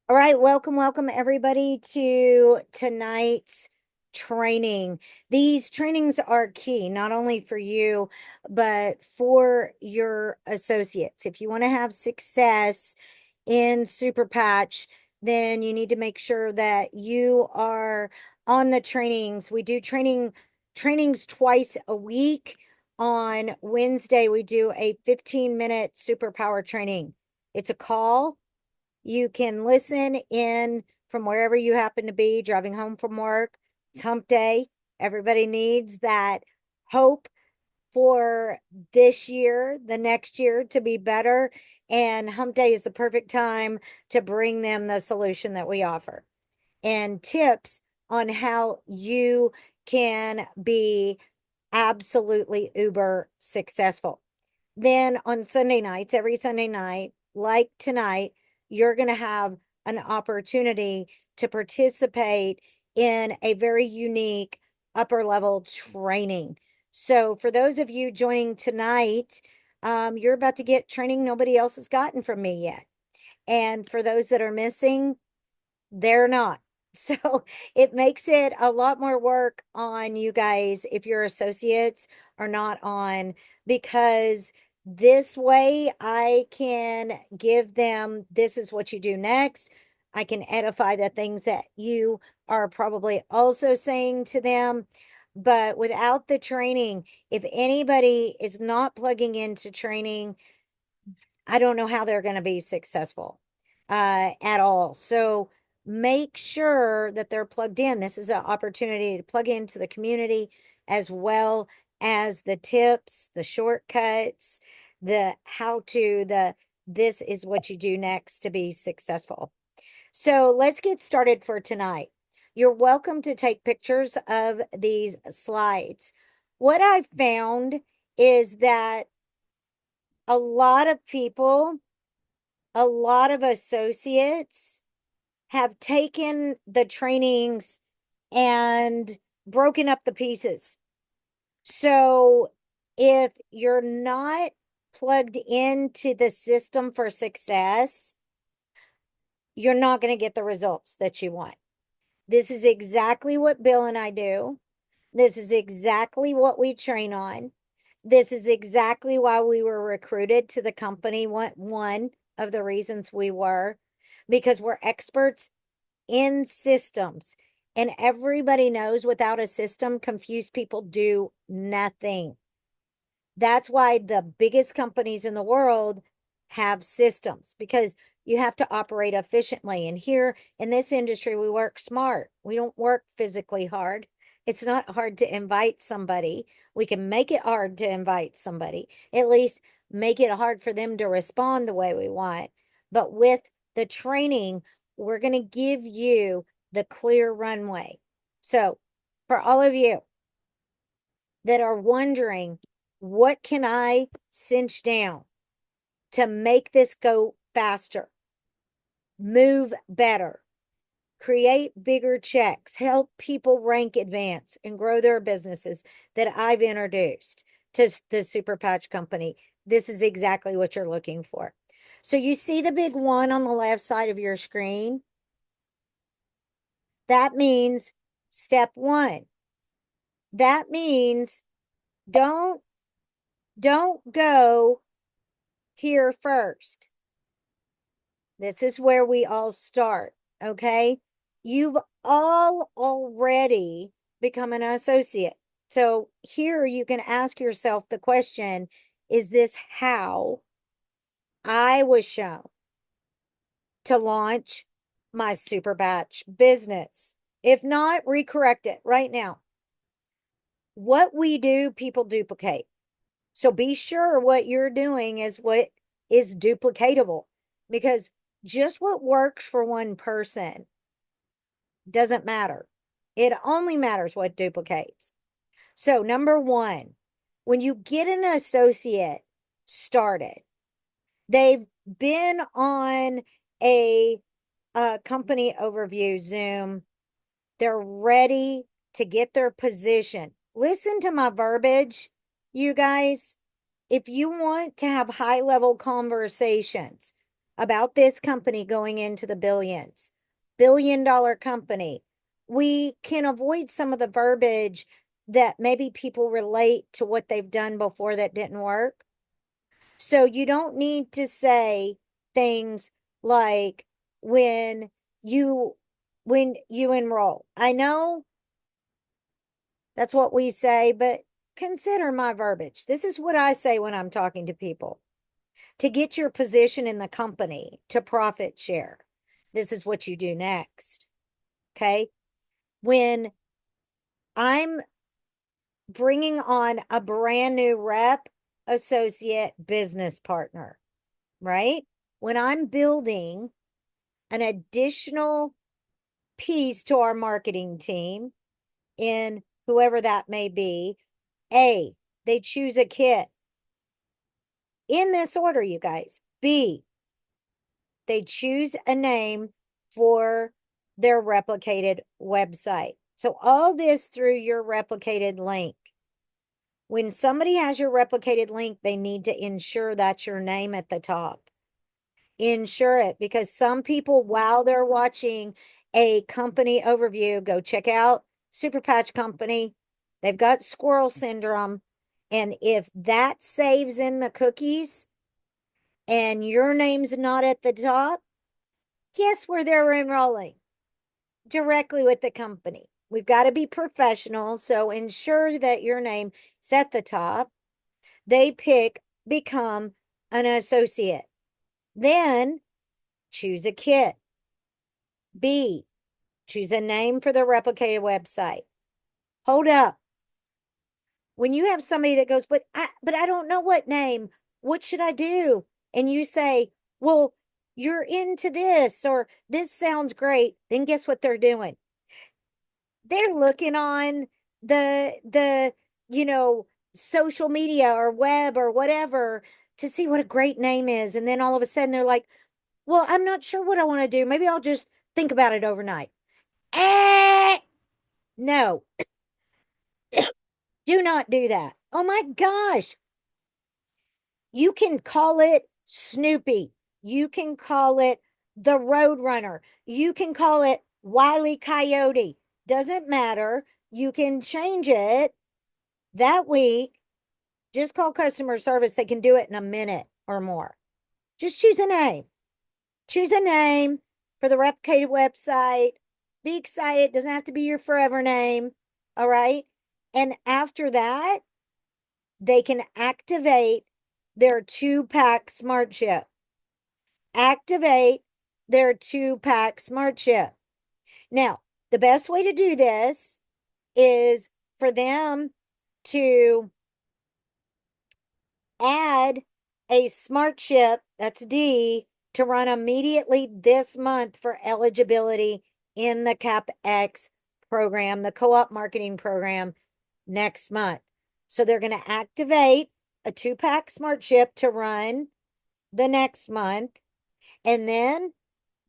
All right, welcome everybody to tonight's training. These trainings are key, not only for you, but for your associates. If you want to have success in Super Patch, then you need to make sure that you are on the trainings. We do trainings twice a week. On Wednesday, we do a 15-minute superpower training. It's a call. You can listen in from wherever you happen to be, driving home from work. It's hump day. Everybody needs that hope for this year, the next year to be better. And hump day is the perfect time to bring them the solution that we offer and tips on how you can be absolutely uber successful. Then on Sunday nights, every Sunday night, like tonight, you're going to have an opportunity to participate in a very unique upper level training. So, for those of you joining tonight, you're about to get training nobody else has gotten from me yet. And for those that are missing, they're not. So it makes it a lot more work on you guys if your associates are not on, because this way I can give them this is what you do next. I can edify the things that you are probably also saying to them. But without the training, if anybody is not plugging into training, I don't know how they're going to be successful at all. So make sure that they're plugged in. This is an opportunity to plug into the community as well as the tips, the shortcuts, the how to, the this is what you do next to be successful. So let's get started for tonight. You're welcome to take pictures of these slides. What I found is that a lot of people, a lot of associates have taken the trainings and broken up the pieces. So if you're not plugged into the system for success, you're not going to get the results that you want. This is exactly what Bill and I do. This is exactly what we train on. This is exactly why we were recruited to the company. One of the reasons we were, because we're experts in systems. And everybody knows without a system, confused people do nothing. That's why the biggest companies in the world have systems, because you have to operate efficiently. And here in this industry, we work smart. We don't work physically hard. It's not hard to invite somebody. We can make it hard to invite somebody, at least make it hard for them to respond the way we want. But with the training, we're going to give you the clear runway. So, for all of you that are wondering, what can I cinch down to make this go faster, move better, create bigger checks, help people rank, advance, and grow their businesses that I've introduced to the Super Patch Company? This is exactly what you're looking for. So you see the big one on the left side of your screen? That means step one. That means don't go here first. This is where we all start, okay? You've all already become an associate. So here you can ask yourself the question, is this how I was shown to launch my Super Batch business? If not, recorrect it right now. What we do, people duplicate. So be sure what you're doing is what is duplicatable, because just what works for one person doesn't matter. It only matters what duplicates. So, number one, when you get an associate started, they've been on a company overview Zoom, they're ready to get their position. Listen to my verbiage, you guys. If you want to have high level conversations about this company going into the billions, billion-dollar company, we can avoid some of the verbiage that maybe people relate to what they've done before that didn't work. So you don't need to say things like when you enroll. I know that's what we say, but consider my verbiage. This is what I say when I'm talking to people. To get your position in the company, to profit share, this is what you do next. Okay? When I'm bringing on a brand new rep, associate, business partner, right? When I'm building an additional piece to our marketing team in whoever that may be, A, they choose a kit. In this order, you guys. B, they choose a name for their replicated website. So all this through your replicated link. When somebody has your replicated link, they need to ensure that's your name at the top. Ensure it, because some people, while they're watching a company overview, go check out Super Patch Company. They've got squirrel syndrome. And if that saves in the cookies and your name's not at the top, guess where they're enrolling? Directly with the company. We've got to be professional, so ensure that your name is at the top. They pick, become an associate. Then choose a kit. B, choose a name for the replicated website. Hold up. When you have somebody that goes, but I don't know what name, what should I do? And you say, well, you're into this, or this sounds great. Then guess what they're doing? They're looking on the social media or web or whatever to see what a great name is. And then all of a sudden they're like, well, I'm not sure what I want to do. Maybe I'll just think about it overnight. No, do not do that. Oh my gosh. You can call it Snoopy. You can call it the Roadrunner. You can call it Wile E. Coyote. Doesn't matter. You can change it that week. Just call customer service. They can do it in a minute or more. Just choose a name. Choose a name for the replicated website. Be excited. Doesn't have to be your forever name. All right. And after that, they can activate their 2-pack smart chip. Activate their 2-pack smart chip. Now, the best way to do this is for them to add a smart chip, that's D, to run immediately this month for eligibility in the CapX program, the co-op marketing program next month. So they're going to activate a 2-pack smart chip to run the next month. And then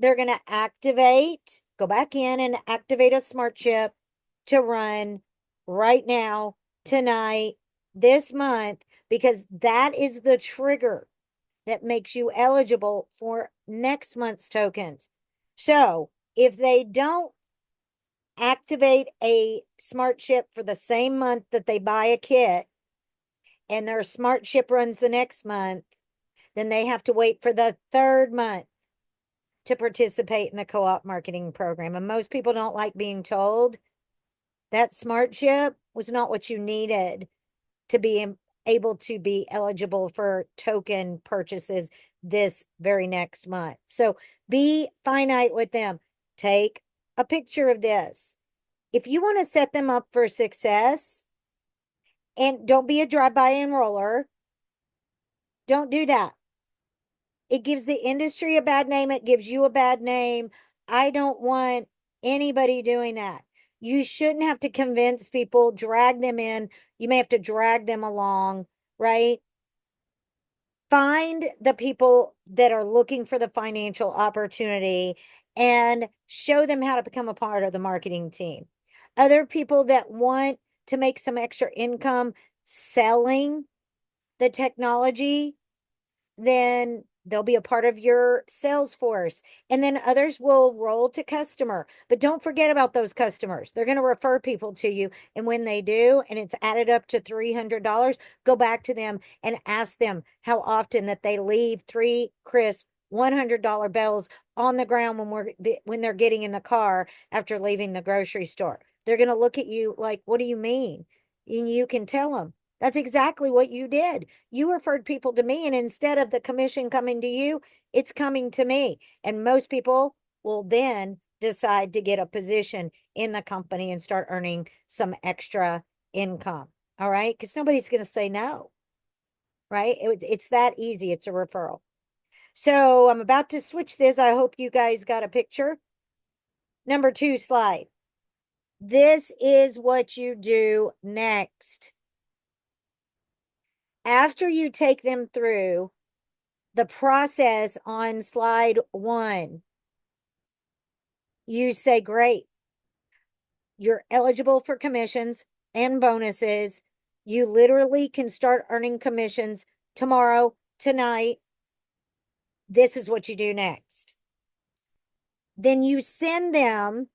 they're going to go back in and activate a smart chip to run right now, tonight, this month, because that is the trigger that makes you eligible for next month's tokens. So if they don't activate a smart chip for the same month that they buy a kit, and their smart chip runs the next month, then they have to wait for the third month to participate in the co-op marketing program. And most people don't like being told that smart chip was not what you needed to be able to be eligible for token purchases this very next month. So be finite with them. Take a picture of this. If you want to set them up for success, and don't be a drive-by enroller, don't do that. It gives the industry a bad name. It gives you a bad name. I don't want anybody doing that. You shouldn't have to convince people, drag them in. You may have to drag them along, right? Find the people that are looking for the financial opportunity and show them how to become a part of the marketing team. Other people that want to make some extra income selling the technology, then They'll be a part of your sales force, and then others will roll to customer. But don't forget about those customers. They're going to refer people to you. And when they do, and it's added up to $300, go back to them and ask them how often that they leave 3 crisp $100 bills on the ground when they're getting in the car after leaving the grocery store. They're going to look at you like, what do you mean? And you can tell them, that's exactly what you did. You referred people to me, and instead of the commission coming to you, it's coming to me. And most people will then decide to get a position in the company and start earning some extra income. All right. Because nobody's going to say no. Right. It's that easy. It's a referral. So I'm about to switch this. I hope you guys got a picture. Number 2 slide. This is what you do next. After you take them through the process on slide 1, you say, great, you're eligible for commissions and bonuses. You literally can start earning commissions tomorrow, tonight. This is what you do next. Then you send them,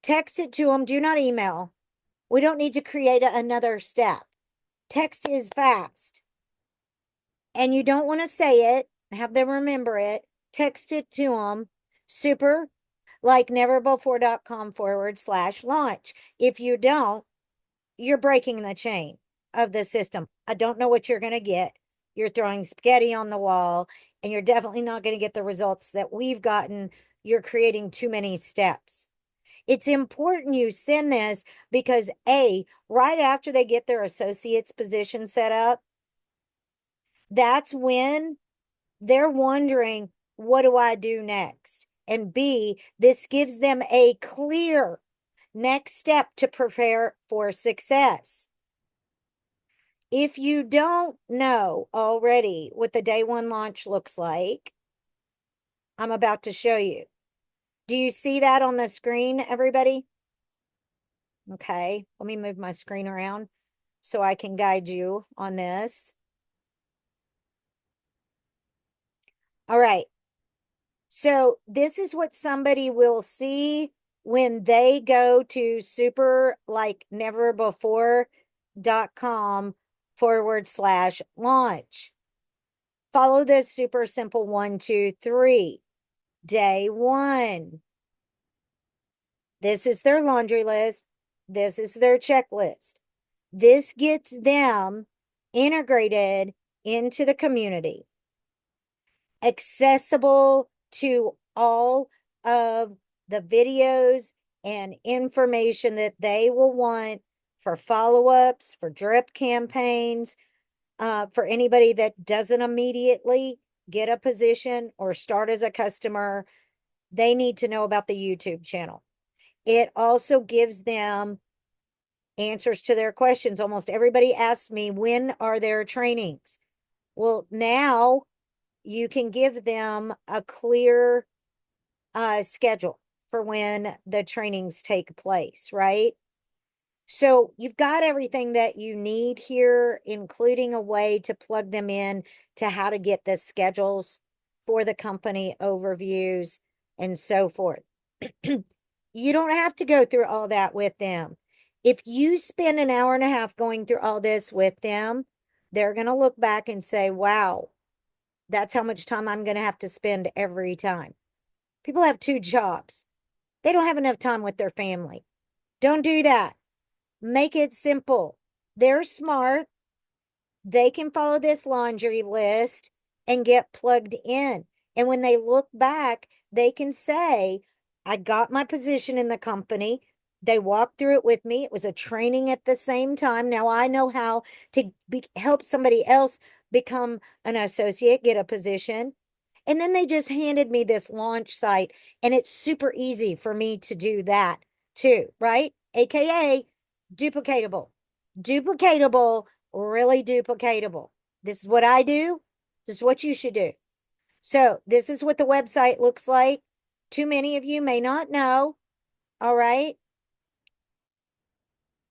text it to them, do not email. We don't need to create another step. Text is fast. And you don't want to say it, have them remember it. Text it to them, SuperLikeNeverBefore.com/launch. If you don't, you're breaking the chain of the system. I don't know what you're going to get. You're throwing spaghetti on the wall, and you're definitely not going to get the results that we've gotten. You're creating too many steps. It's important you send this because right after they get their associate's position set up, that's when they're wondering, what do I do next? And B, this gives them a clear next step to prepare for success. If you don't know already what the day 1 launch looks like, I'm about to show you. Do you see that on the screen, everybody? Okay, let me move my screen around so I can guide you on this. All right. So this is what somebody will see when they go to SuperLikeNeverBefore.com/launch. Follow this super simple 1, 2, 3. Day 1. This is their laundry list. This is their checklist. This gets them integrated into the community, accessible to all of the videos and information that they will want for follow-ups, for drip campaigns, for anybody that doesn't immediately get a position or start as a customer. They need to know about the YouTube channel. It also gives them answers to their questions. Almost everybody asks me, when are their trainings? Well, now you can give them a clear schedule for when the trainings take place, right? So you've got everything that you need here, including a way to plug them in to how to get the schedules for the company overviews and so forth. You don't have to go through all that with them. If you spend an hour and a half going through all this with them, they're going to look back and say, wow, that's how much time I'm going to have to spend every time. People have 2 jobs. They don't have enough time with their family. Don't do that. Make it simple. They're smart. They can follow this laundry list and get plugged in. And when they look back, they can say, I got my position in the company. They walked through it with me. It was a training at the same time. Now I know how to help somebody else become an associate, get a position. And then they just handed me this launch site, and it's super easy for me to do that too, right? AKA duplicatable. Duplicatable, really duplicatable. This is what I do. This is what you should do. So this is what the website looks like. Too many of you may not know. All right.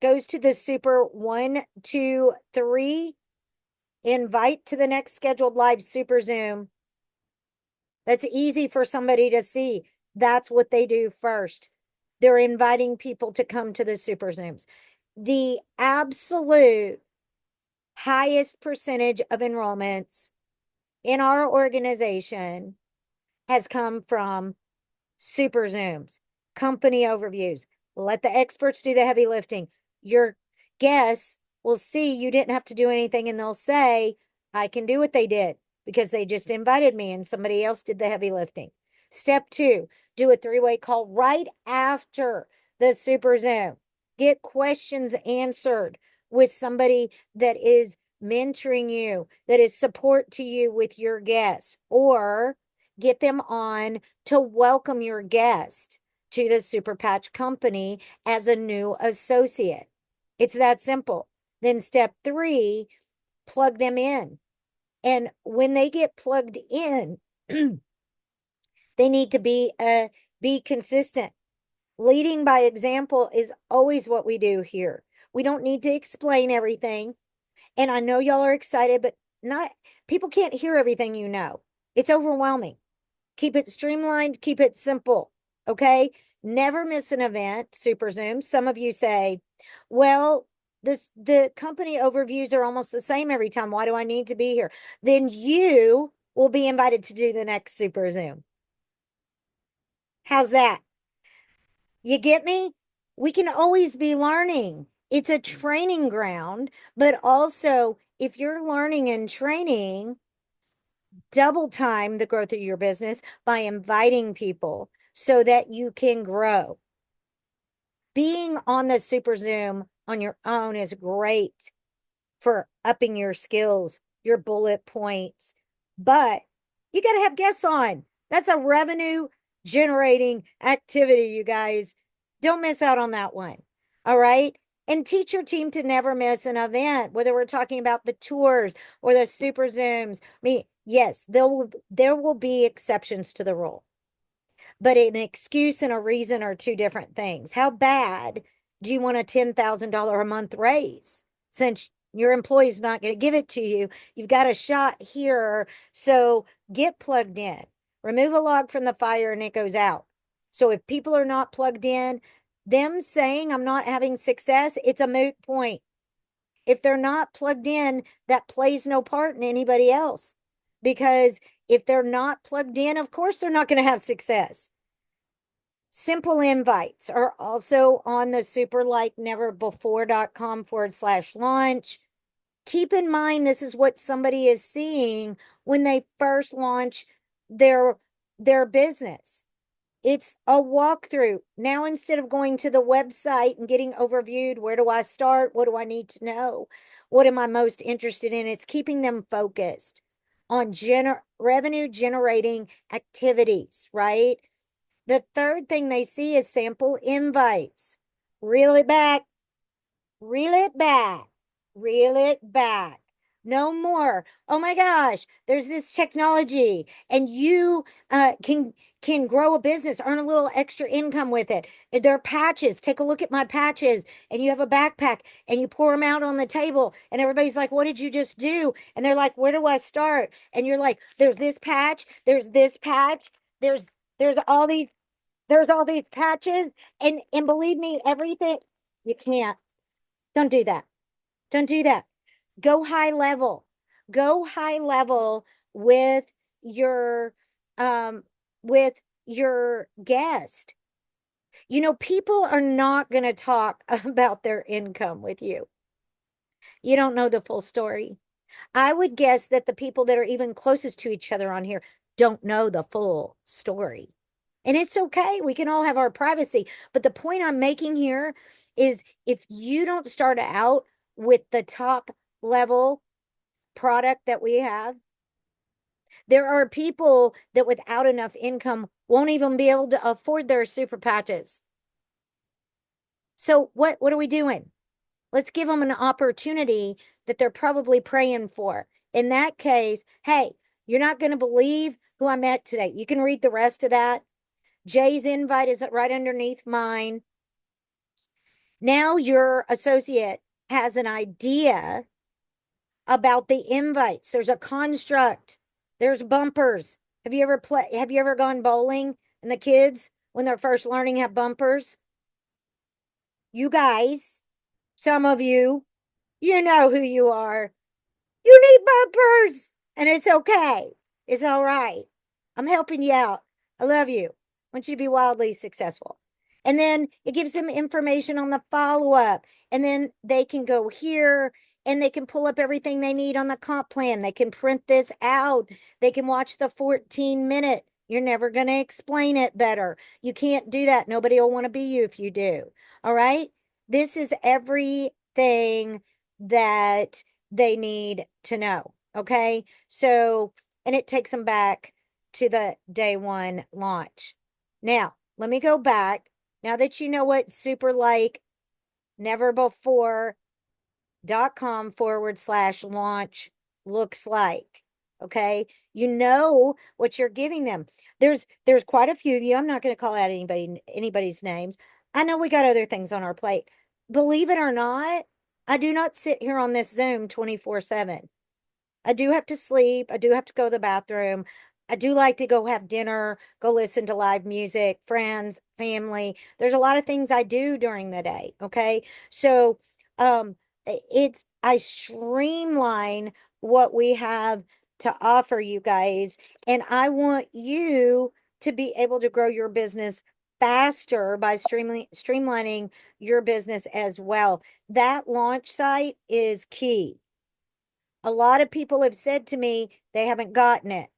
Goes to the super 1, 2, 3. Invite to the next scheduled live super Zoom. That's easy for somebody to see. That's what they do first. They're inviting people to come to the Super Zooms. The absolute highest percentage of enrollments in our organization has come from Super Zooms, company overviews. Let the experts do the heavy lifting. Your guests will see you didn't have to do anything, and they'll say, I can do what they did because they just invited me and somebody else did the heavy lifting. Step 2, do a 3-way call right after the Super Zoom. Get questions answered with somebody that is mentoring you, that is support to you with your guests, or get them on to welcome your guest to the Super Patch company as a new associate. It's that simple. Then step 3, plug them in. And when they get plugged in, they need to be consistent. Leading by example is always what we do here. We don't need to explain everything. And I know y'all are excited, but not people can't hear everything you know. It's overwhelming. Keep it streamlined, keep it simple. Okay. Never miss an event, Super Zoom. Some of you say, well, the company overviews are almost the same every time. Why do I need to be here? Then you will be invited to do the next Super Zoom. How's that? You get me? We can always be learning. It's a training ground, but also if you're learning and training, double time the growth of your business by inviting people so that you can grow. Being on the Super Zoom on your own is great for upping your skills, your bullet points, but you got to have guests on. That's a revenue generating activity, you guys. Don't miss out on that one. All right. And teach your team to never miss an event, whether we're talking about the tours or the Super Zooms. I mean, yes, there will be exceptions to the rule, but an excuse and a reason are two different things. How bad do you want a $10,000 a month raise? Since your employee's not going to give it to you, you've got a shot here. So get plugged in. Remove a log from the fire and it goes out. So if people are not plugged in, them saying I'm not having success, it's a moot point. If they're not plugged in, that plays no part in anybody else. Because if they're not plugged in, of course they're not going to have success. Simple invites are also on the SuperLikeNeverBefore.com/launch. Keep in mind, this is what somebody is seeing when they first launch their business. It's a walkthrough. Now, instead of going to the website and getting overviewed, where do I start? What do I need to know? What am I most interested in? It's keeping them focused on revenue generating activities, right? The third thing they see is sample invites. Reel it back, reel it back, reel it back. No more. Oh my gosh, there's this technology and you can grow a business, earn a little extra income with it. There are patches. Take a look at my patches, and you have a backpack and you pour them out on the table and everybody's like, what did you just do? And they're like, where do I start? And you're like, there's this patch, there's this patch, there's all these patches, and believe me, everything you can't. Don't do that. Don't do that. Go high level. Go high level with your um with your guest. You know, people are not going to talk about their income with you. You don't know the full story. I would guess that the people that are even closest to each other on here don't know the full story. And it's okay. We can all have our privacy. But the point I'm making here is if you don't start out with the top level product that we have, there are people that without enough income won't even be able to afford their super patches. So what are we doing? Let's give them an opportunity that they're probably praying for. In that case, hey, you're not going to believe who I met today. You can read the rest of that. Jay's invite is right underneath mine. Now your associate has an idea about the invites. There's a construct. There's bumpers. Have you ever gone bowling and the kids, when they're first learning, have bumpers? You guys, some of you know who you are. You need bumpers, and it's okay. It's all right. I'm helping you out. I love you. I want you to be wildly successful. And then it gives them information on the follow up. And then they can go here and they can pull up everything they need on the comp plan. They can print this out. They can watch the 14-minute. You're never going to explain it better. You can't do that. Nobody will want to be you if you do. All right. This is everything that they need to know. Okay. So, and it takes them back to the day one launch. Now, let me go back. Now that you know what SuperLikeNeverBefore.com/launch looks like. Okay. You know what you're giving them. There's quite a few of you. I'm not going to call out anybody's names. I know we got other things on our plate. Believe it or not, I do not sit here on this Zoom 24/7. I do have to sleep. I do have to go to the bathroom. I do like to go have dinner, go listen to live music, friends, family. There's a lot of things I do during the day. Okay. So, I streamline what we have to offer you guys. And I want you to be able to grow your business faster by streamlining your business as well. That launch site is key. A lot of people have said to me they haven't gotten it.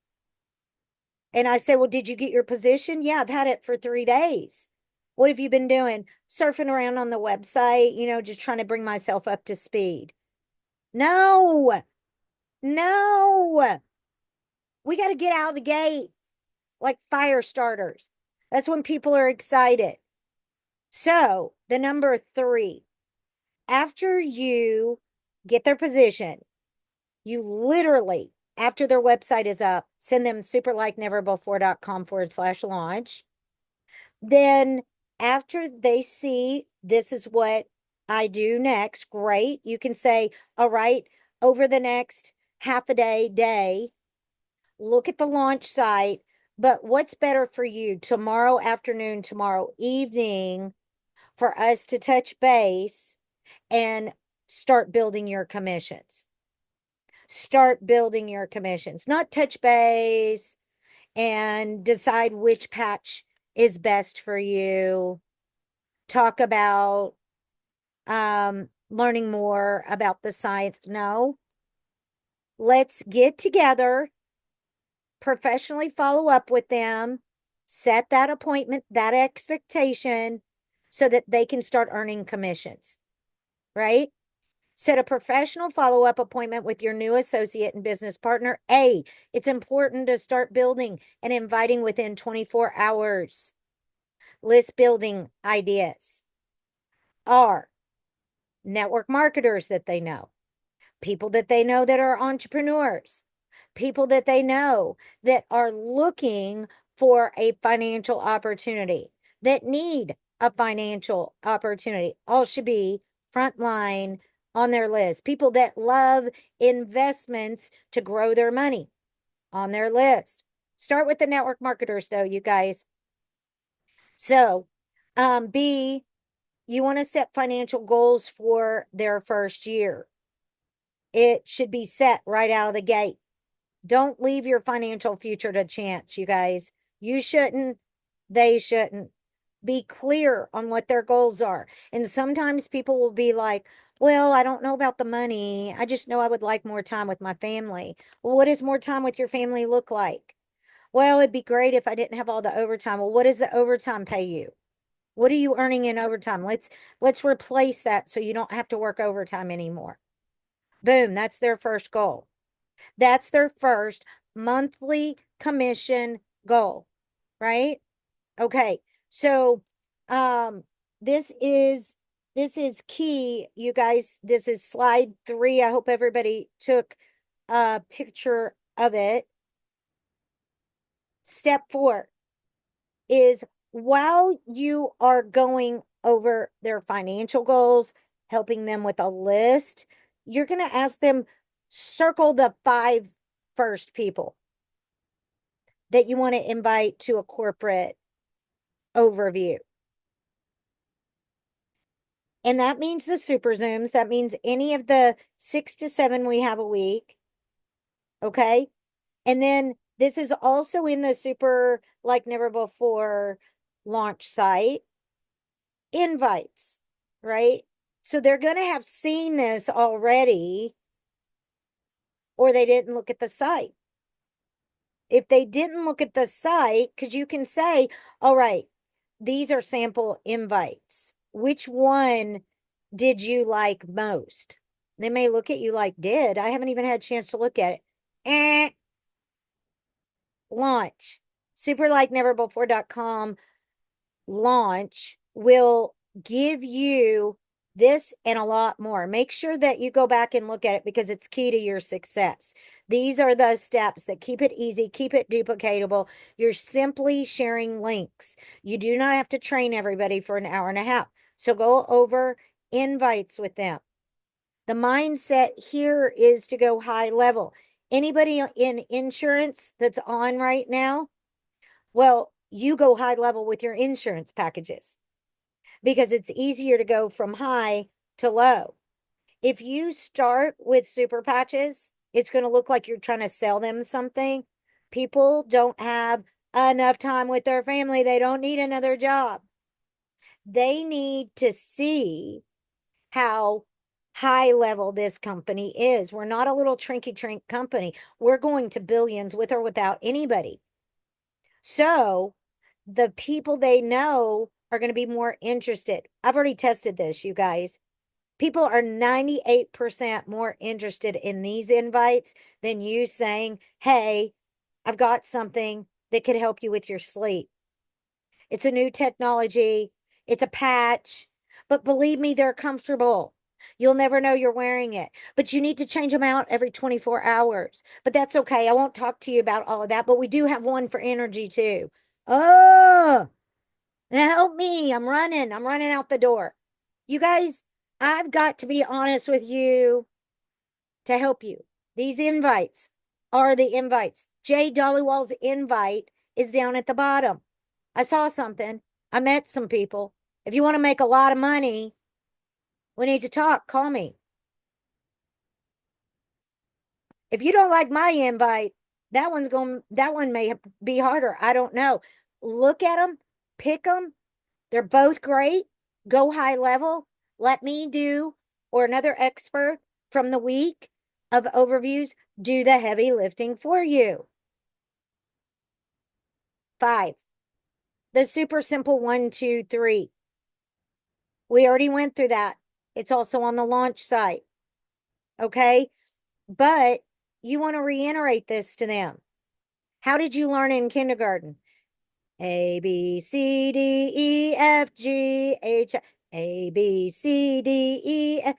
And I say, well, did you get your position? Yeah, I've had it for 3 days. What have you been doing? Surfing around on the website, just trying to bring myself up to speed. No, no. We got to get out of the gate like fire starters. That's when people are excited. So, the number 3, after you get their position, you literally, after their website is up, send them SuperLikeNeverBefore.com/launch. Then after they see this is what I do next, great. You can say, all right, over the next half a day, look at the launch site. But what's better for you tomorrow afternoon, tomorrow evening, for us to touch base and start building your commissions? Start building your commissions, not touch base and decide which patch is best for you. Talk about learning more about the science. No, let's get together, professionally follow up with them, set that appointment, that expectation, so that they can start earning commissions, right? Set a professional follow-up appointment with your new associate and business partner. A, it's important to start building and inviting within 24 hours. List building ideas. R, network marketers that they know. People that they know that are entrepreneurs. People that they know that are looking for a financial opportunity, that need a financial opportunity. All should be frontline on their list. People that love investments to grow their money on their list. Start with the network marketers, though, you guys. So, B, you want to set financial goals for their first year. It should be set right out of the gate. Don't leave your financial future to chance, you guys. You shouldn't. They shouldn't. Be clear on what their goals are. And sometimes people will be like, well, I don't know about the money. I just know I would like more time with my family. Well, what does more time with your family look like? Well, it'd be great if I didn't have all the overtime. Well, what does the overtime pay you? What are you earning in overtime? Let's replace that so you don't have to work overtime anymore. Boom, that's their first goal. That's their first monthly commission goal, right? Okay. So, um, this is this is key, you guys. This is slide 3. I hope everybody took a picture of it. Step 4 is, while you are going over their financial goals, helping them with a list, you're going to ask them, circle the 5 first people. that you want to invite to a corporate overview. And that means the super Zooms. That means any of the 6 to 7 we have a week. Okay. And then this is also in the Super Like Never Before launch site. Invites, right? So they're going to have seen this already, or they didn't look at the site. If they didn't look at the site, because you can say, all right, these are sample invites. Which one did you like most? They may look at you like, I haven't even had a chance to look at it. Launch. SuperLikeNeverBefore.com launch will give you this and a lot more. Make sure that you go back and look at it because it's key to your success. These are the steps that keep it easy, keep it duplicatable. You're simply sharing links. You do not have to train everybody for an hour and a half. So go over invites with them. The mindset here is to go high level. Anybody in insurance that's on right now? Well, you go high level with your insurance packages because it's easier to go from high to low. If you start with super patches, it's going to look like you're trying to sell them something. People don't have enough time with their family. They don't need another job. They need to see how high level this company is. We're not a little trinky trink company. We're going to billions with or without anybody. So the people they know are going to be more interested. I've already tested this, you guys. People are 98% more interested in these invites than you saying, hey, I've got something that could help you with your sleep. It's a new technology. It's a patch. But believe me, they're comfortable. You'll never know you're wearing it. But you need to change them out every 24 hours. But that's okay. I won't talk to you about all of that. But we do have one for energy too. Oh, now help me. I'm running out the door. You guys, I've got to be honest with you to help you. These invites are the invites. Jay Dollywall's invite is down at the bottom. I saw something. I met some people. If you want to make a lot of money, we need to talk. Call me. If you don't like my invite, that one may be harder. I don't know. Look at them, pick them. They're both great. Go high level. Let me do, or another expert from the week of overviews, do the heavy lifting for you. 5, the super simple 1, 2, 3. We already went through that. It's also on the launch site. Okay. But you want to reiterate this to them. How did you learn in kindergarten? A, B, C, D, E, F, G, H, A, B, C, D, E, F,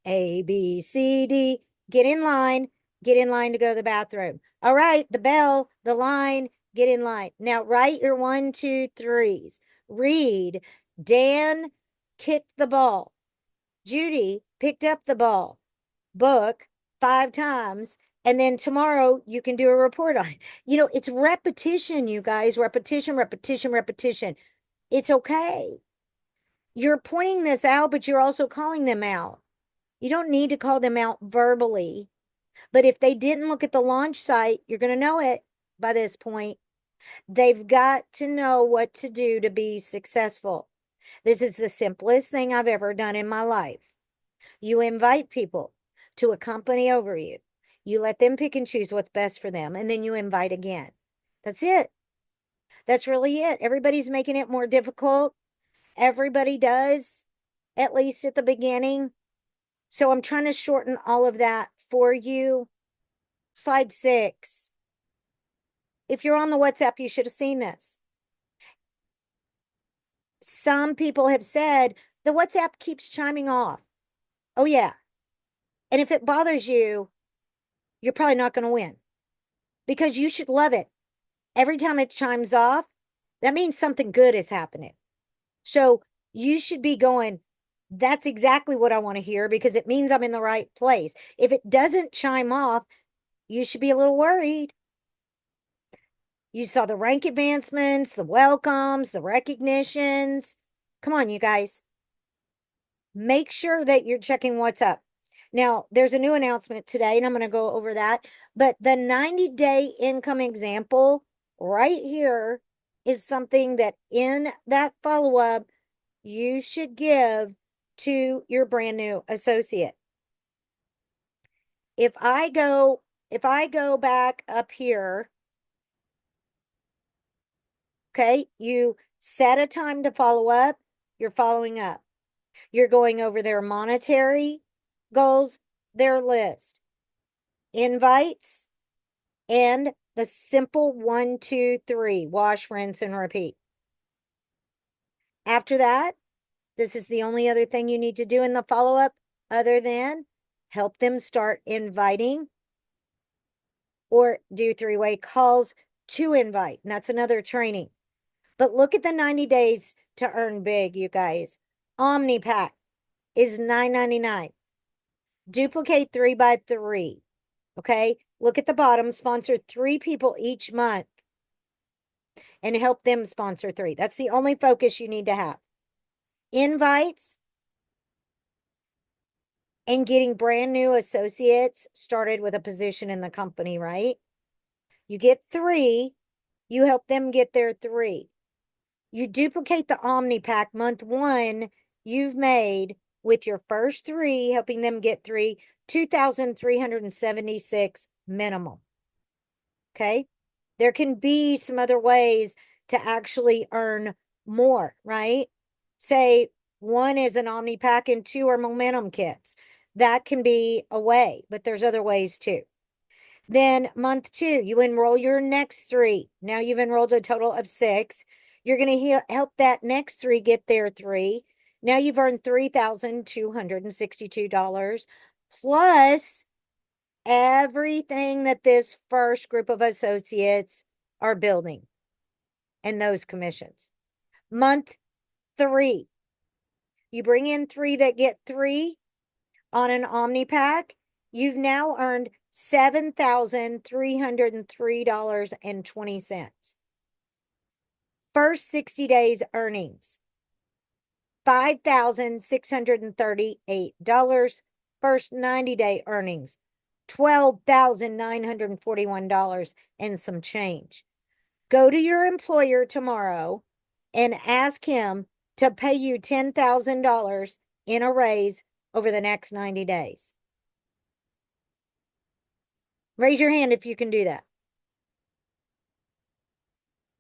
A, B, C, D. Get in line. Get in line to go to the bathroom. All right, the bell, the line, get in line. Now write your 1, 2, 3s. Read. Dan kicked the ball. Judy picked up the ball. Book 5 times. And then tomorrow you can do a report on it. It's repetition, you guys. Repetition, repetition, repetition. It's okay. You're pointing this out, but you're also calling them out. You don't need to call them out verbally. But if they didn't look at the launch site, you're going to know it by this point. They've got to know what to do to be successful. This is the simplest thing I've ever done in my life. You invite people to a company overview. You let them pick and choose what's best for them, and then you invite again. That's it. That's really it. Everybody's making it more difficult. Everybody does, at least at the beginning. So I'm trying to shorten all of that for you. Slide 6. If you're on the WhatsApp, you should have seen this. Some people have said the WhatsApp keeps chiming off. Oh, yeah. And if it bothers you, you're probably not going to win because you should love it. Every time it chimes off, that means something good is happening. So you should be going, that's exactly what I want to hear because it means I'm in the right place. If it doesn't chime off, you should be a little worried. You saw the rank advancements, the welcomes, the recognitions. Come on, you guys. Make sure that you're checking what's up. Now, there's a new announcement today, and I'm going to go over that. But the 90-day income example right here is something that in that follow-up, you should give to your brand new associate. If I go back up here, okay, you set a time to follow up, you're following up. You're going over their monetary goals, their list, invites, and the simple 1, 2, 3, wash, rinse, and repeat. After that, this is the only other thing you need to do in the follow-up other than help them start inviting or do 3-way calls to invite. And that's another training. But look at the 90 days to earn big, you guys. OmniPack is $9.99. Duplicate 3 by 3. Okay. Look at the bottom. Sponsor 3 people each month and help them sponsor 3. That's the only focus you need to have. Invites and getting brand new associates started with a position in the company, right? You get 3. You help them get their 3. You duplicate the OmniPack month 1, you've made with your first 3, helping them get 3, 2,376 minimum. Okay. There can be some other ways to actually earn more, right? Say 1 is an OmniPack and 2 are momentum kits. That can be a way, but there's other ways too. Then month 2, you enroll your next 3. Now you've enrolled a total of 6. You're going to help that next 3 get their 3. Now you've earned $3,262 plus everything that this first group of associates are building and those commissions. Month 3, you bring in 3 that get 3 on an OmniPack. You've now earned $7,303.20. First 60 days earnings, $5,638. First 90-day earnings, $12,941 and some change. Go to your employer tomorrow and ask him to pay you $10,000 in a raise over the next 90 days. Raise your hand if you can do that.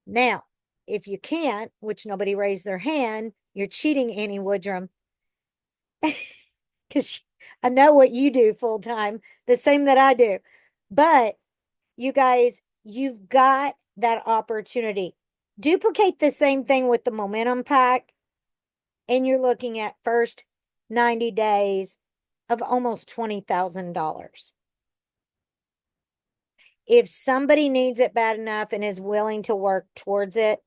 Now, if you can't, which nobody raised their hand, you're cheating, Annie Woodrum. Because I know what you do full time, the same that I do. But you guys, you've got that opportunity. Duplicate the same thing with the momentum pack, and you're looking at first 90 days of almost $20,000. If somebody needs it bad enough and is willing to work towards it,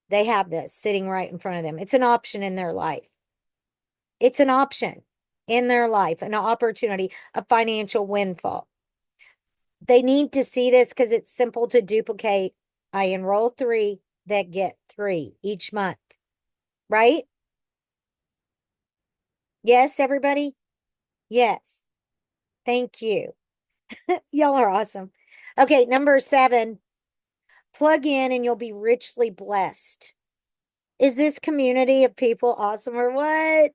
they have this sitting right in front of them. It's an option in their life. It's an option in their life, an opportunity, a financial windfall. They need to see this because it's simple to duplicate. I enroll 3 that get 3 each month, right? Yes, everybody? Yes. Thank you. Y'all are awesome. Okay, number 7, plug in and you'll be richly blessed. Is this community of people awesome or what?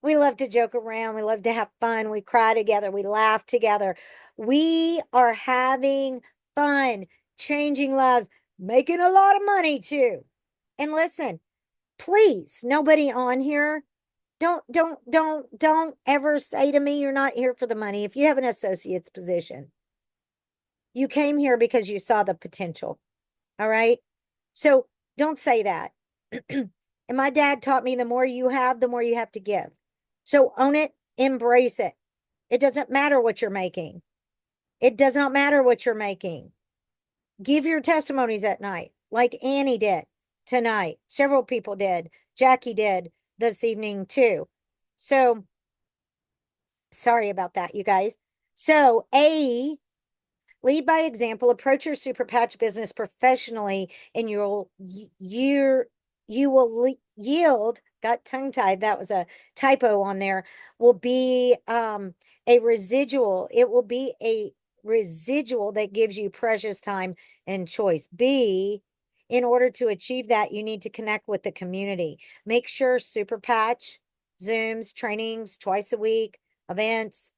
We love to joke around. We love to have fun. We cry together. We laugh together. We are having fun, changing lives, making a lot of money too. And listen, please, nobody on here, don't ever say to me you're not here for the money. If you have an associate's position, you came here because you saw the potential. All right. So don't say that. And my dad taught me the more you have, the more you have to give. So own it, embrace it. It doesn't matter what you're making. It does not matter what you're making. Give your testimonies at night, like Annie did tonight. Several people did. Jackie did this evening too. So sorry about that, you guys. So Lead by example, approach your super patch business professionally, and you will yield, got tongue tied, that was a typo on there, will be a residual. It will be a residual that gives you precious time and choice. B, in order to achieve that, you need to connect with the community. Make sure super patch, Zooms, trainings twice a week, events,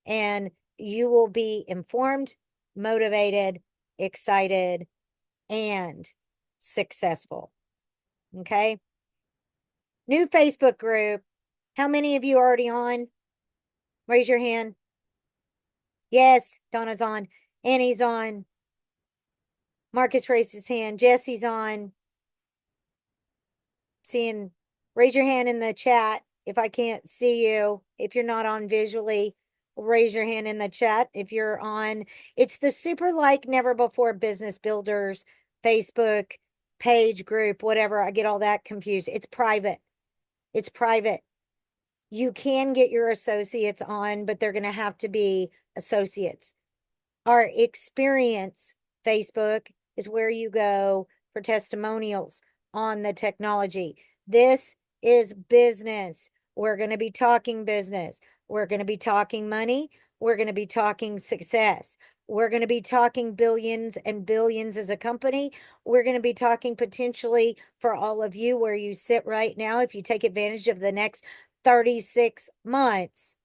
and you will be informed, motivated, excited, and successful. Okay. New Facebook group. How many of you are already on? Raise your hand. Yes, Donna's on. Annie's on. Marcus raised his hand. Jesse's on. Seeing, raise your hand in the chat if I can't see you. If you're not on visually, raise your hand in the chat if you're on. It's the Super Like Never Before Business Builders Facebook page group, whatever. I get all that confused. It's private. It's private. You can get your associates on, but they're going to have to be associates. Our experience Facebook is where you go for testimonials on the technology. This is business. We're going to be talking business. We're going to be talking money. We're going to be talking success. We're going to be talking billions and billions as a company. We're going to be talking potentially for all of you where you sit right now. If you take advantage of the next 36 months,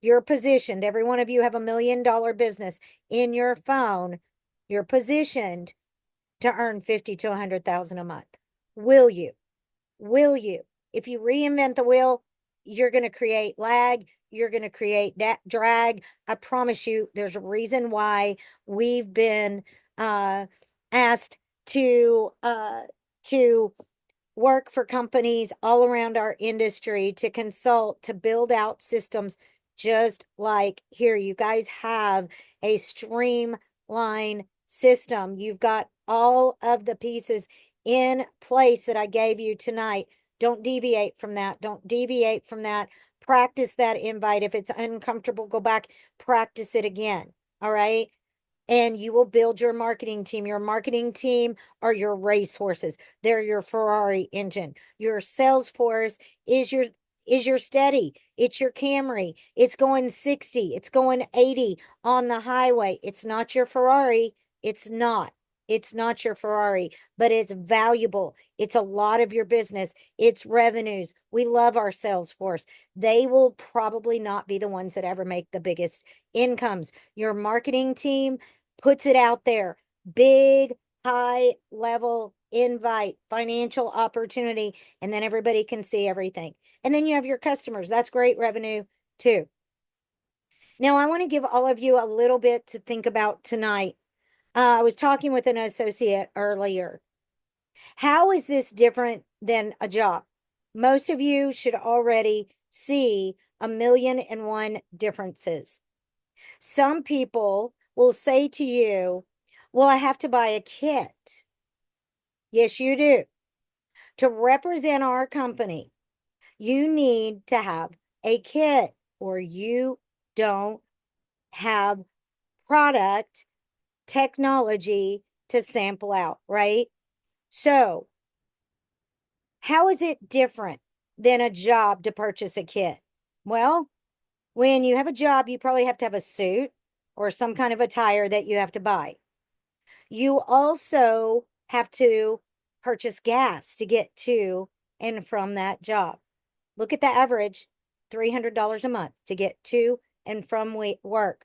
you're positioned. Every one of you have $1 million business in your phone. You're positioned to earn 50 to 100,000 a month. Will you? Will you? If you reinvent the wheel, you're going to create lag. You're going to create drag. I promise you, there's a reason why we've been asked to work for companies all around our industry, to consult, to build out systems just like here. You guys have a streamline system. You've got all of the pieces in place that I gave you tonight. Don't deviate from that. Don't deviate from that. Practice that invite. If it's uncomfortable, go back, practice it again. All right. And you will build your marketing team. Your marketing team are your racehorses. They're your Ferrari engine. Your sales force is your steady. It's your Camry. It's going 60. It's going 80 on the highway. It's not your Ferrari. It's not. It's not your Ferrari, but it's valuable. It's a lot of your business. It's revenues. We love our sales force. They will probably not be the ones that ever make the biggest incomes. Your marketing team puts it out there. Big, high level invite, financial opportunity, and then everybody can see everything. And then you have your customers. That's great revenue too. Now, I want to give all of you a little bit to think about tonight. I was talking with an associate earlier. How is this different than a job? Most of you should already see 1,000,001 differences. Some people will say to you, well, I have to buy a kit. Yes, you do. To represent our company, you need to have a kit, or you don't have product technology to sample out, right? So, how is it different than a job to purchase a kit? Well, when you have a job, you probably have to have a suit or some kind of attire that you have to buy. You also have to purchase gas to get to and from that job. Look at the average, $300 a month to get to and from work.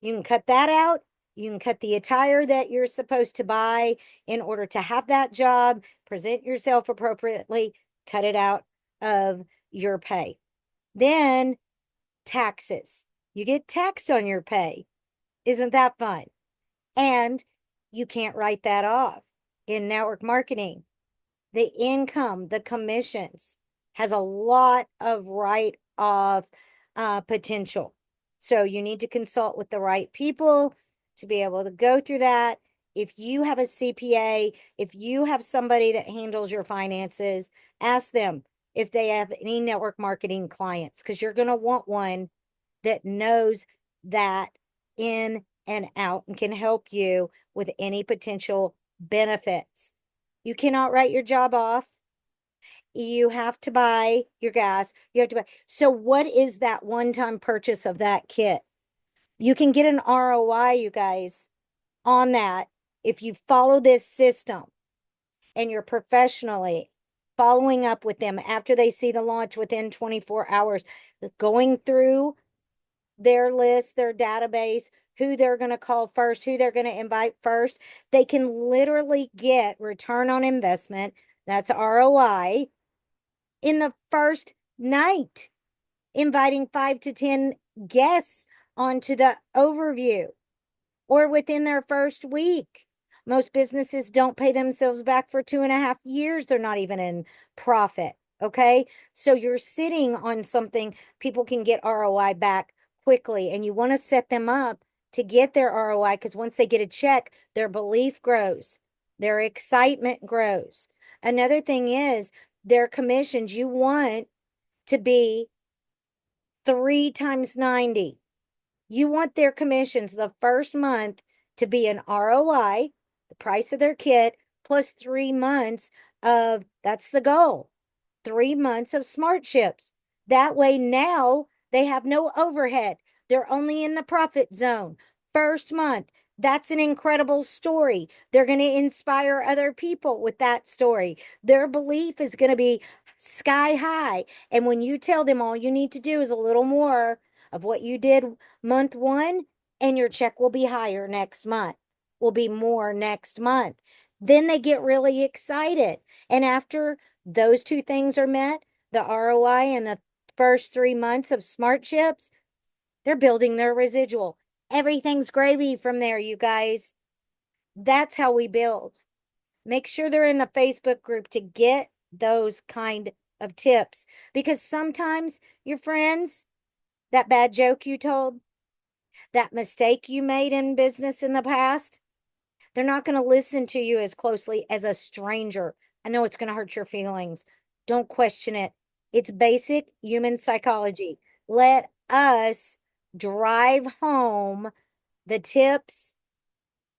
You can cut that out. You can cut the attire that you're supposed to buy in order to have that job, present yourself appropriately, cut it out of your pay. Then taxes. You get taxed on your pay. Isn't that fun? And you can't write that off in network marketing. The income, the commissions has a lot of write-off potential. So you need to consult with the right people to be able to go through that. If you have a CPA, if you have somebody that handles your finances, ask them if they have any network marketing clients, because you're going to want one that knows that in and out and can help you with any potential benefits. You cannot write your job off. You have to buy your gas. You have to buy. So what is that one-time purchase of that kit? You can get an ROI, you guys, on that if you follow this system and you're professionally following up with them after they see the launch within 24 hours, going through their list, their database, who they're going to call first, who they're going to invite first. They can literally get return on investment, that's ROI, in the first night, inviting 5 to 10 guests onto the overview or within their first week. Most businesses don't pay themselves back for 2.5 years. They're not even in profit. Okay. So you're sitting on something people can get ROI back quickly, and you want to set them up to get their ROI, because once they get a check, their belief grows, their excitement grows. Another thing is their commissions. You want to be 3 times 90. You want their commissions the first month to be an ROI, the price of their kit, plus 3 months of, that's the goal, 3 months of smart ships. That way now they have no overhead. They're only in the profit zone. First month, that's an incredible story. They're going to inspire other people with that story. Their belief is going to be sky high. And when you tell them all you need to do is a little more of what you did month one, and your check will be higher next month, will be more next month. Then they get really excited. And after those two things are met, the ROI and the first 3 months of smart ships, they're building their residual. Everything's gravy from there, you guys. That's how we build. Make sure they're in the Facebook group to get those kind of tips, because sometimes your friends, that bad joke you told, that mistake you made in business in the past, they're not going to listen to you as closely as a stranger. I know it's going to hurt your feelings. Don't question it. It's basic human psychology. Let us drive home the tips,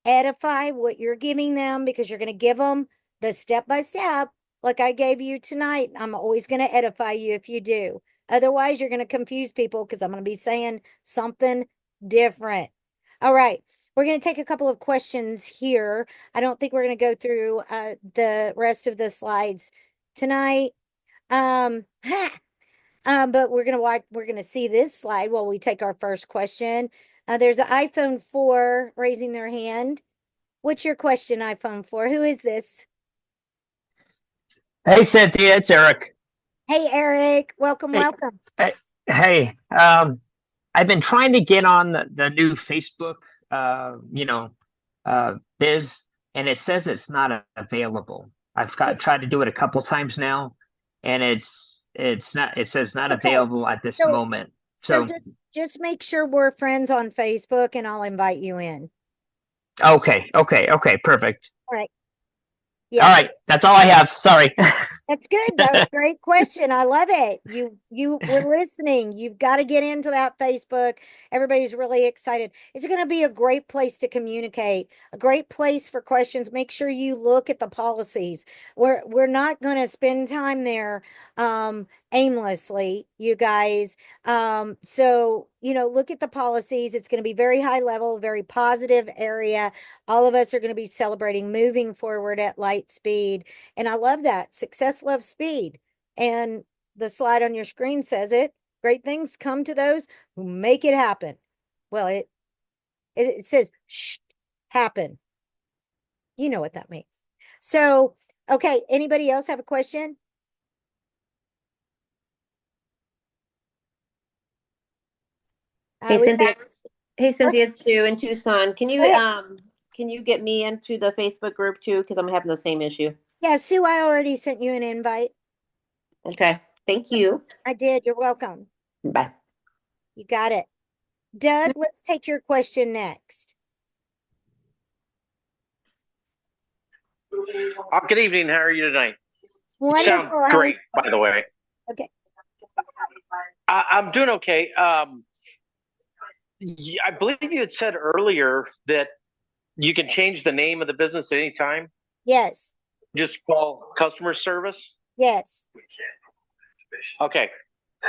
edify what you're giving them, because you're going to give them the step by step, like I gave you tonight. I'm always going to edify you if you do. Otherwise, you're going to confuse people because I'm going to be saying something different. All right. We're going to take a couple of questions here. I don't think we're going to go through the rest of the slides tonight. But we're going to watch, we're going to see this slide while we take our first question. There's an iPhone 4 raising their hand. What's your question, iPhone 4? Who is this? Hey, Cynthia, it's Eric. Hey, Eric. Welcome, Hey, welcome. hey, hey, I've been trying to get on the new Facebook, biz, and it says it's not available. I've tried to do it a couple times now, and it's not. It says not Okay. available at this So moment. so So, just make sure we're friends on Facebook and I'll invite you in. okay, perfect. All right. All Yeah. right, that's all I have. Sorry. That's good. That was a great question. I love it. You were listening. You've got to get into that Facebook. Everybody's really excited. It's going to be a great place to communicate, a great place for questions. Make sure you look at the policies. We're not going to spend time there aimlessly, you guys. So, look at the policies. It's going to be very high level, very positive area. All of us are going to be celebrating moving forward at light speed. And I love that. Success loves speed. And the slide on your screen says it. Great things come to those who make it happen. Well, it says shh, happen. You know what that means. So, okay, anybody else have a question? Hey We Cynthia, hey got, Cynthia, it's Sue in Tucson. Can go you ahead. can you get me into the Facebook group too? Because I'm having the same issue. Yeah, Sue, I already sent you an invite. Okay. Thank you. I did. You're welcome. Bye. You got it. Doug, let's take your question next. Good evening. How are you tonight? You sound Wonderful. How are you? great, by the way. Okay. I'm doing okay. I believe you had said earlier that you can change the name of the business at any time. Yes, Just call customer service. yes. Okay,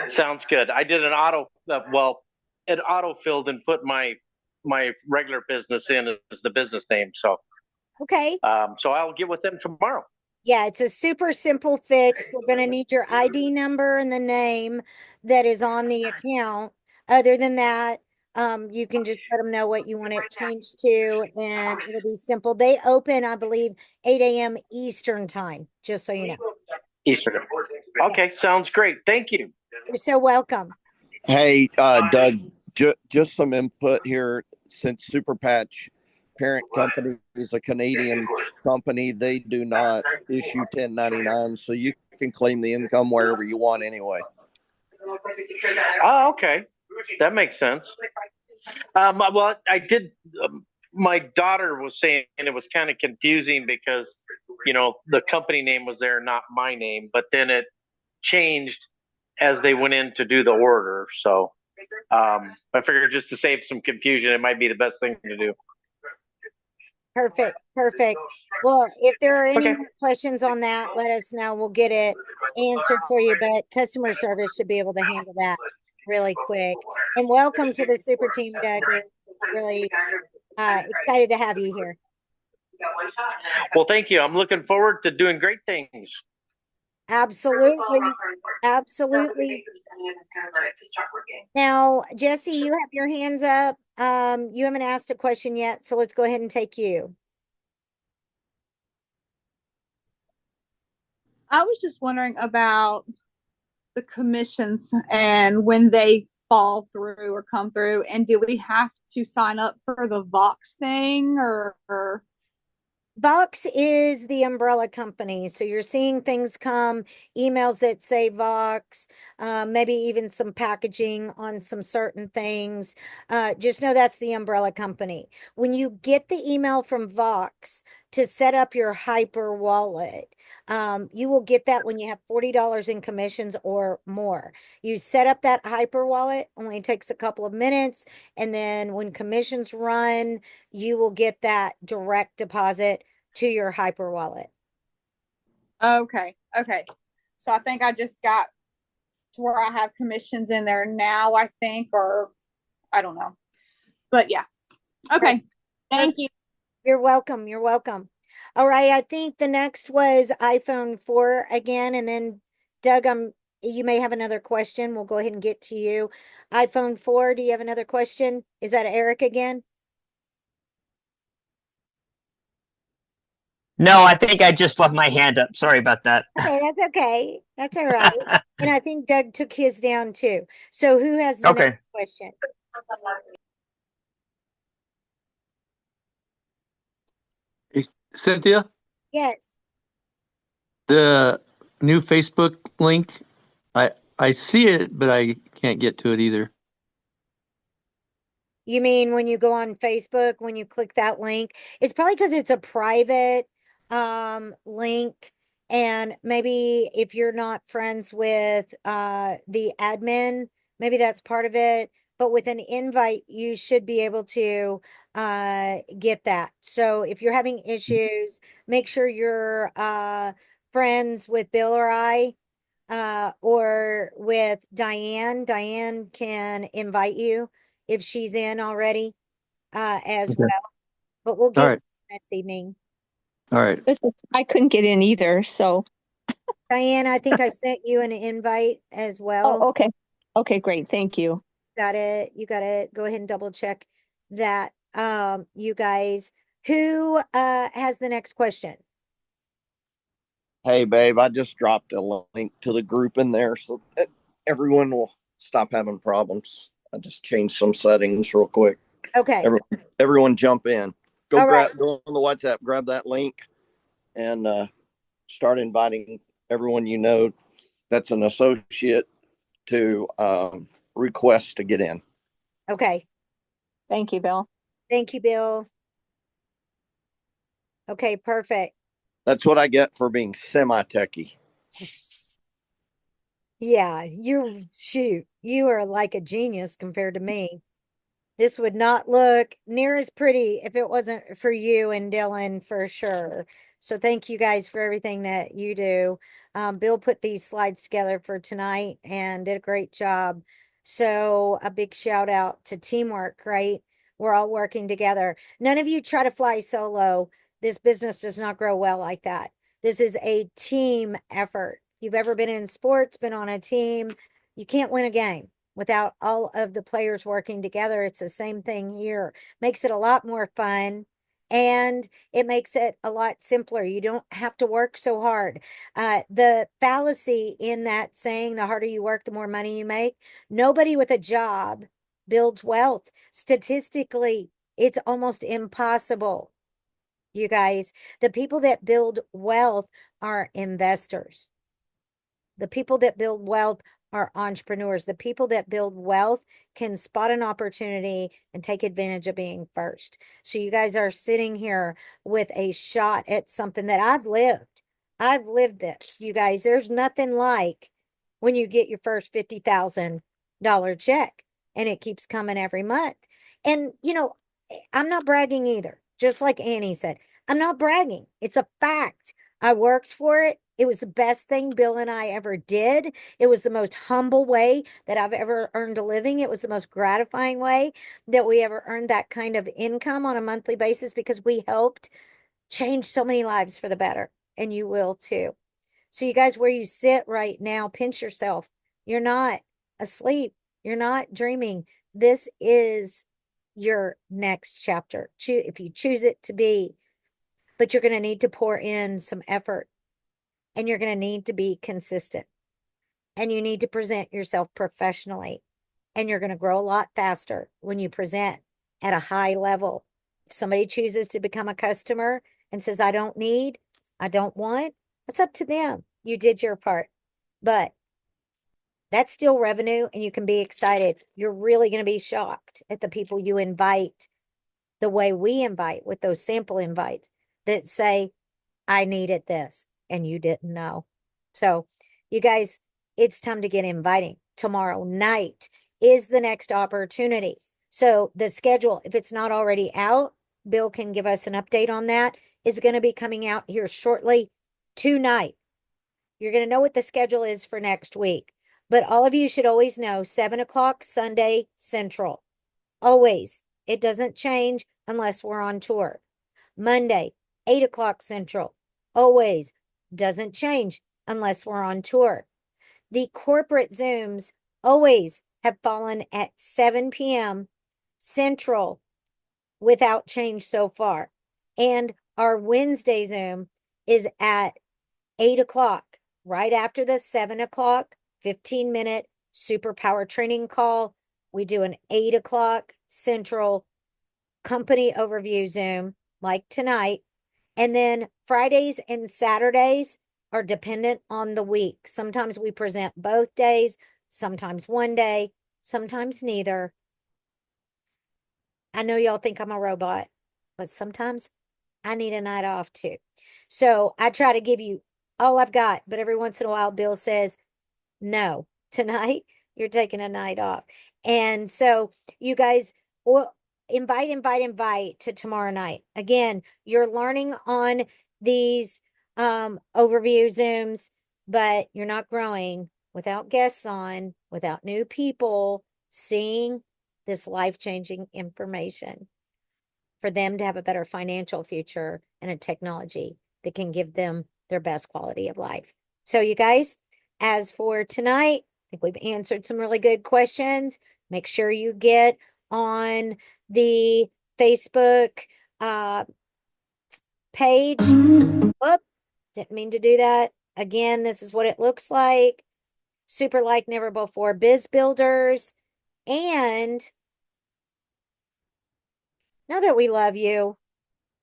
sounds good. I did an it auto-filled and put my regular business in as the business name. So, Okay. so I'll get with them tomorrow. Yeah, it's a super simple fix. They're going to need your ID number and the name that is on the account. Other than that, you can just let them know what you want it changed to, and it'll be simple. They open, I believe, 8 a.m. Eastern time, just so you know. Eastern. Okay, sounds great. Thank you. You're so welcome. Hey, Doug, just some input here. Since Super Patch parent company is a Canadian company, they do not issue 1099, so you can claim the income wherever you want anyway. Oh, okay. That makes sense. Well, I did. My daughter was saying it was kind of confusing because, the company name was there, not my name, but then it changed as they went in to do the order. So I figured just to save some confusion, it might be the best thing to do. Perfect. Perfect. Well, if there are any Okay. more questions on that, let us know. We'll get it answered for you, but customer service should be able to handle that really quick. And welcome to the super team, Doug. We're really excited to have you here. Well, thank you. I'm looking forward to doing great things. Absolutely. Absolutely. Now, Jesse, you have your hands up. You haven't asked a question yet, so let's go ahead and take you. I was just wondering about the commissions and when they fall through or come through, and do we have to sign up for the Vox thing or Vox is the umbrella company. So you're seeing things come, emails that say Vox, maybe even some packaging on some certain things. Just know that's the umbrella company. When you get the email from Vox to set up your Hyper wallet, you will get that when you have $40 in commissions or more. You set up that Hyper wallet, only takes a couple of minutes. And then when commissions run, you will get that direct deposit to your Hyper wallet. okay. So I think I just got to where I have commissions in there now, I think, or I don't know. But yeah. Okay. Thank you. You're welcome. You're welcome. All right. I think the next was iPhone 4 again. And then Doug, you may have another question. We'll go ahead and get to you. iPhone 4, do you have another question? Is that Eric again? No, I think I just left my hand up. Sorry about that. Okay, that's okay. That's all right. And I think Doug took his down too. So who has the Okay. next question? Hey, Cynthia, Yes. the new Facebook link, I see it, but I can't get to it either. You mean when you go on Facebook, when you click that link? It's probably because it's a private link. And maybe if you're not friends with the admin, maybe that's part of it. But with an invite, you should be able to get that. So if you're having issues, make sure you're friends with Bill or I or with Diane. Diane can invite you if she's in already as Okay. well. But we'll All get right. this evening. All right. I couldn't get in either, so. Diane, I think I sent you an invite as well. Oh, okay. Okay, great. Thank you. Got it. You got it. Go ahead and double check that. You guys, who has the next question? Hey, babe, I just dropped a link to the group in there so that everyone will stop having problems. I just changed some settings real quick. Okay. Everyone jump in. Go All right. go on the WhatsApp, grab that link, and start inviting everyone you know that's an associate to request to get in. Okay. Thank you, Bill. Thank you, Bill. Okay, perfect. That's what I get for being semi-techie. Yeah, you are like a genius compared to me. This would not look near as pretty if it wasn't for you and Dylan, for sure. So thank you guys for everything that you do. Bill put these slides together for tonight and did a great job. So a big shout out to teamwork, right? We're all working together. None of you try to fly solo. This business does not grow well like that. This is a team effort. If you've ever been in sports, been on a team, you can't win a game without all of the players working together. It's the same thing here. Makes it a lot more fun, and it makes it a lot simpler. You don't have to work so hard. The fallacy in that saying, the harder you work, the more money you make. Nobody with a job builds wealth. Statistically, it's almost impossible. You guys, the people that build wealth are investors. The people that build wealth are entrepreneurs. The people that build wealth can spot an opportunity and take advantage of being first. So you guys are sitting here with a shot at something that I've lived. I've lived this, you guys. There's nothing like when you get your first $50,000 check and it keeps coming every month. And, I'm not bragging either. Just like Annie said, I'm not bragging. It's a fact. I worked for it. It was the best thing Bill and I ever did. It was the most humble way that I've ever earned a living. It was the most gratifying way that we ever earned that kind of income on a monthly basis, because we helped change so many lives for the better. And you will too. So you guys, where you sit right now, pinch yourself. You're not asleep. You're not dreaming. This is your next chapter, if you choose it to be. But you're going to need to pour in some effort, and you're going to need to be consistent, and you need to present yourself professionally, and you're going to grow a lot faster when you present at a high level. If somebody chooses to become a customer and says, I don't need, I don't want, it's up to them. You did your part, but that's still revenue, and you can be excited. You're really going to be shocked at the people you invite, the way we invite with those sample invites that say, I needed this, and you didn't know. So you guys, it's time to get inviting. Tomorrow night is the next opportunity. So the schedule, if it's not already out, Bill can give us an update on that, is going to be coming out here shortly tonight. You're going to know what the schedule is for next week. But all of you should always know 7 o'clock Sunday Central. Always. It doesn't change unless we're on tour. Monday, 8 o'clock Central. Always. Doesn't change unless we're on tour. The corporate Zooms always have fallen at 7 p.m. Central without change so far. And our Wednesday Zoom is at 8 o'clock, right after the 7 o'clock 15-minute superpower training call. We do an 8 o'clock Central company overview Zoom like tonight. And then Fridays and Saturdays are dependent on the week. Sometimes we present both days, sometimes one day, sometimes neither. I know y'all think I'm a robot, but sometimes I need a night off too. So I try to give you all I've got, but every once in a while, Bill says, no, tonight you're taking a night off. And so you guys, well, invite to tomorrow night. Again, you're learning on these overview Zooms, but you're not growing without guests on, without new people seeing this life-changing information for them to have a better financial future and a technology that can give them their best quality of life. So you guys, as for tonight, I think we've answered some really good questions. Make sure you get on the Facebook page. Whoop, didn't mean to do that. Again, this is what it looks like. Super Like Never Before Biz Builders. And know that we love you.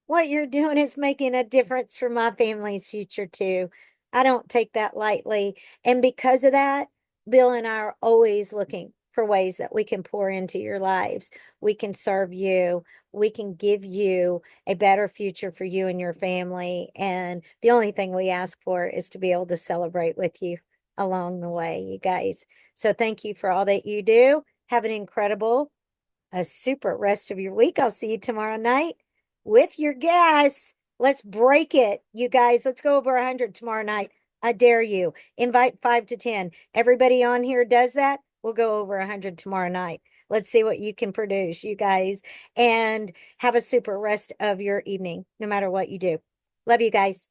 What you're doing is making a difference for my family's future too. I don't take that lightly. And because of that, Bill and I are always looking for ways that we can pour into your lives. We can serve you. We can give you a better future for you and your family. And the only thing we ask for is to be able to celebrate with you along the way, you guys. So thank you for all that you do. Have an incredible a super rest of your week. I'll see you tomorrow night with your guests. Let's break it, you guys. Let's go over 100 tomorrow night. I dare you. Invite 5 to 10. Everybody on here does that. We'll go over 100 tomorrow night. Let's see what you can produce, you guys. And have a super rest of your evening, no matter what you do. Love you guys.